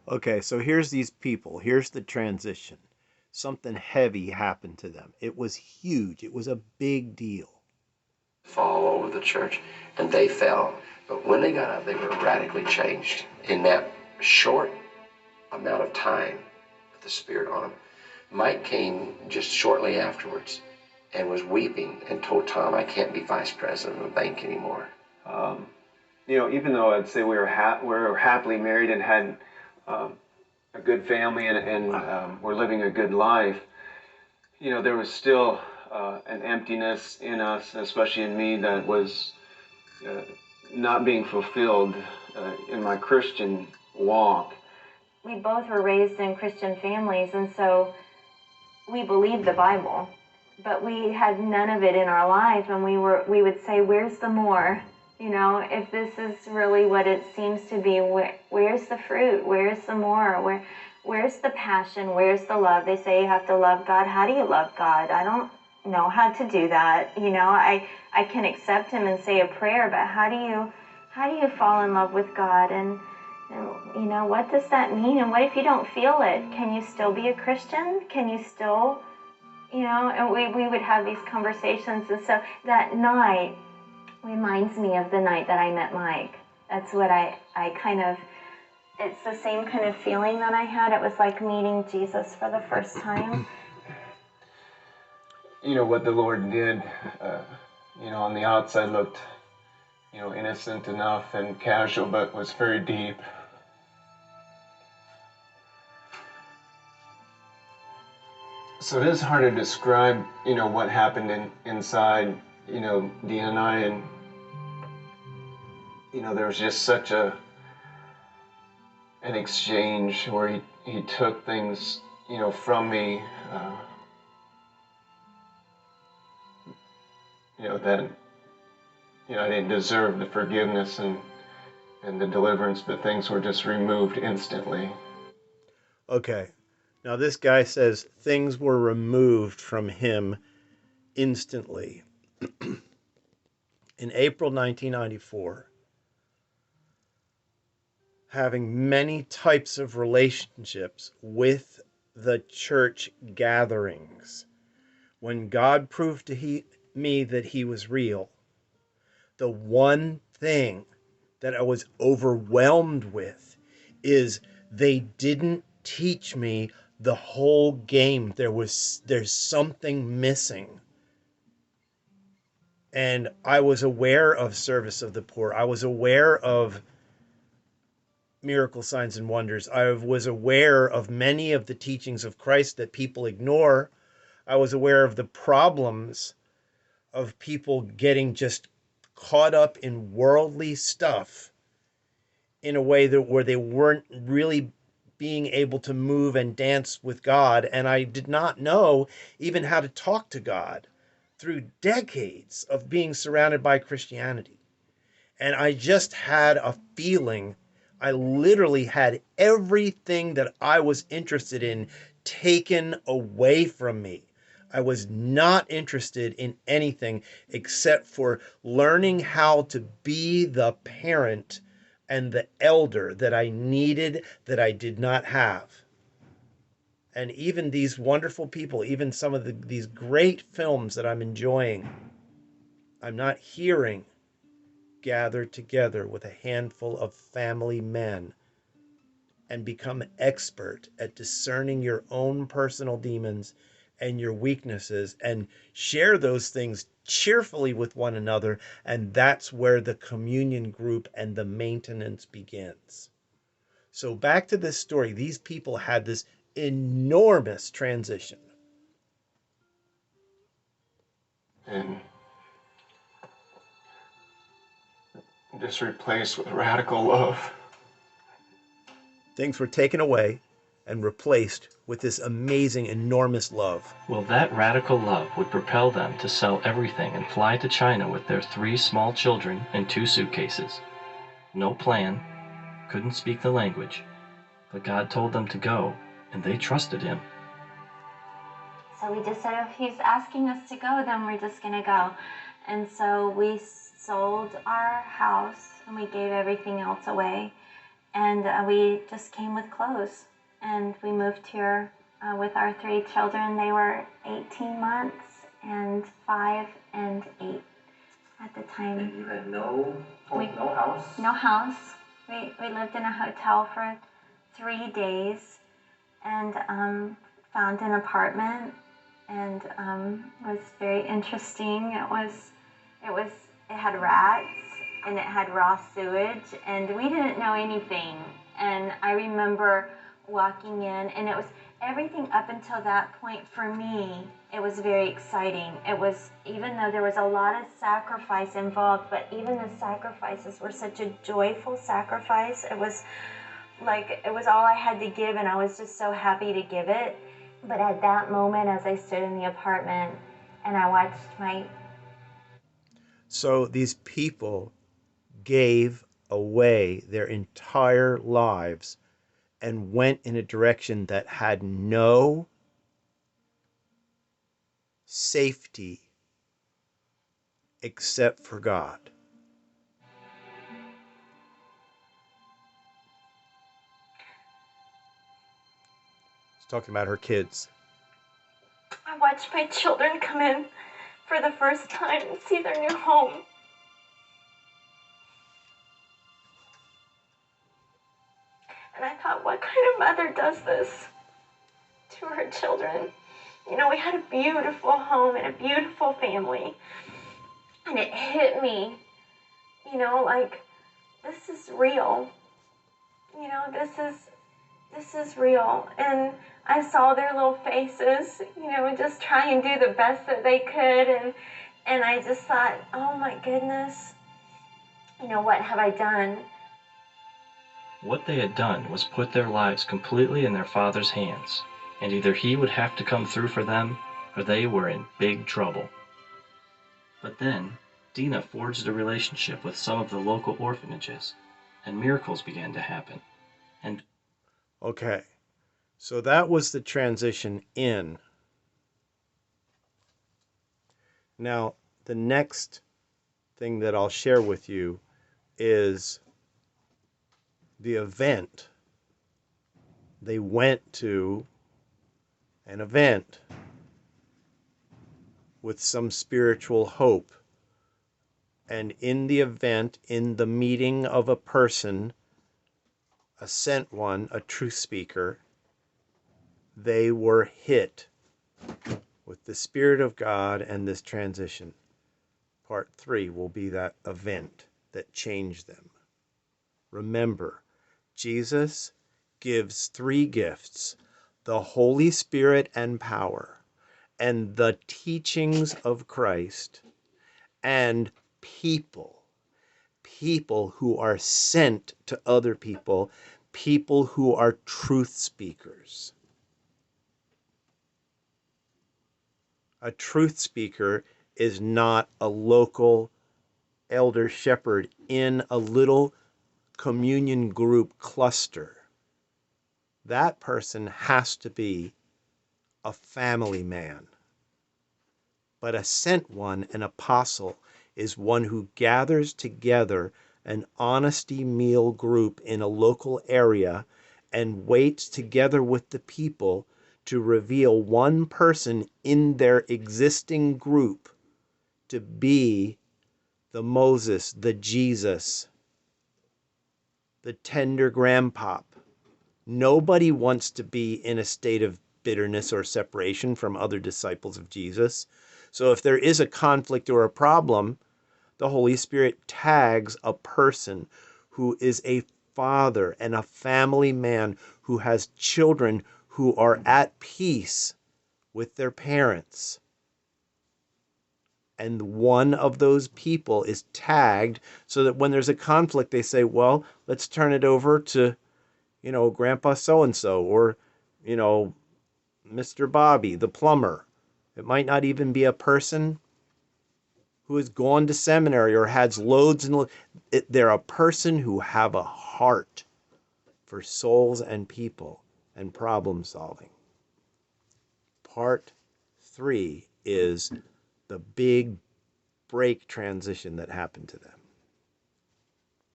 Okay, so here's these people. Here's the transition. Something heavy happened to them. It was huge. It was a big deal. Fall over the church, and they fell. But when they got up, they were radically changed in that short amount of time with the Spirit on them. Mike came just shortly afterwards and was weeping and told Tom, I can't be vice president of the bank anymore. Even though I'd say we were happily married and had a good family and were living a good life, there was still an emptiness in us, especially in me, that was not being fulfilled in my Christian walk. We both were raised in Christian families, and so we believed the Bible, but we had none of it in our life, and we would say, where's the more? If this is really what it seems to be, where's the fruit? Where's the more? Where's the passion? Where's the love? They say you have to love God. How do you love God? I don't know how to do that. I can accept him and say a prayer, but how do you fall in love with God? And what does that mean? And what if you don't feel it? Can you still be a Christian? Can you still, and we would have these conversations. And so that night reminds me of the night that I met Mike. That's what I kind of, it's the same kind of feeling that I had. It was like meeting Jesus for the first time. What the Lord did, on the outside looked, innocent enough and casual, but was very deep. So it is hard to describe, what happened inside, Deena and I, and, there was just such an exchange where he took things, from me, that, I didn't deserve the forgiveness and the deliverance, but things were just removed instantly. Okay. Now, this guy says things were removed from him instantly. In April 1994, having many types of relationships with the church gatherings, when God proved to me that he was real, the one thing that I was overwhelmed with is they didn't teach me the whole game. There's something missing. And I was aware of service of the poor. I was aware of miracle signs and wonders. I was aware of many of the teachings of Christ that people ignore. I was aware of the problems of people getting just caught up in worldly stuff in a way where they weren't really being able to move and dance with God. And I did not know even how to talk to God through decades of being surrounded by Christianity. And I just had a feeling. I literally had everything that I was interested in taken away from me. I was not interested in anything except for learning how to be the parent and the elder that I needed, that I did not have. And even these wonderful people, even some of these great films that I'm enjoying, I'm not hearing gather together with a handful of family men and become expert at discerning your own personal demons and your weaknesses and share those things cheerfully with one another. And that's where the communion group and the maintenance begins. So back to this story, these people had this enormous transition. And just replaced with radical love. Things were taken away and replaced with this amazing, enormous love. Well, that radical love would propel them to sell everything and fly to China with their 3 small children and 2 suitcases. No plan, couldn't speak the language, but God told them to go, and they trusted him. So we just said, if he's asking us to go, then we're just going to go. And so we sold our house and we gave everything else away. And we just came with clothes. And we moved here with our 3 children. They were 18 months and 5 and 8 at the time. And you had no house? No house. We lived in a hotel for 3 days and found an apartment, and it was very interesting. It had rats and it had raw sewage, and we didn't know anything. And I remember walking in, and it was everything up until that point for me. It was very exciting. It was, even though there was a lot of sacrifice involved, but even the sacrifices were such a joyful sacrifice. It was like it was all I had to give, and I was just so happy to give it. But at that moment, as I stood in the apartment and I watched my... So these people gave away their entire lives and went in a direction that had no safety except for God. She's talking about her kids. I watched my children come in for the first time and see their new home. And I thought, what kind of mother does this to her children? You know, we had a beautiful home and a beautiful family. And it hit me, you know, like, this is real. You know, this is real. And I saw their little faces, you know, just try and do the best that they could. And I just thought, oh my goodness, you know, what have I done? What they had done was put their lives completely in their father's hands, and either he would have to come through for them, or they were in big trouble. But then, Deena forged a relationship with some of the local orphanages, and miracles began to happen. And Okay, so that was the transition in. Now, the next thing that I'll share with you is the event. They went to an event with some spiritual hope. And in the event, in the meeting of a person, a sent one, a truth speaker, they were hit with the Spirit of God and this transition. Part 3 will be that event that changed them. Remember, Jesus gives 3 gifts: the Holy Spirit and power, and the teachings of Christ, and people who are sent to other people, people who are truth speakers. A truth speaker is not a local elder shepherd in a little communion group cluster. That person has to be a family man. But a sent one, an apostle, is one who gathers together an honesty meal group in a local area and waits together with the people to reveal one person in their existing group to be the Moses, the Jesus, the tender grandpop. Nobody wants to be in a state of bitterness or separation from other disciples of Jesus. So if there is a conflict or a problem, the Holy Spirit tags a person who is a father and a family man who has children who are at peace with their parents. And one of those people is tagged so that when there's a conflict, they say, well, let's turn it over to, Grandpa so-and-so, or, Mr. Bobby, the plumber. It might not even be a person who has gone to seminary or has loads and they're a person who have a heart for souls and people and problem solving. Part 3 is the big break transition that happened to them.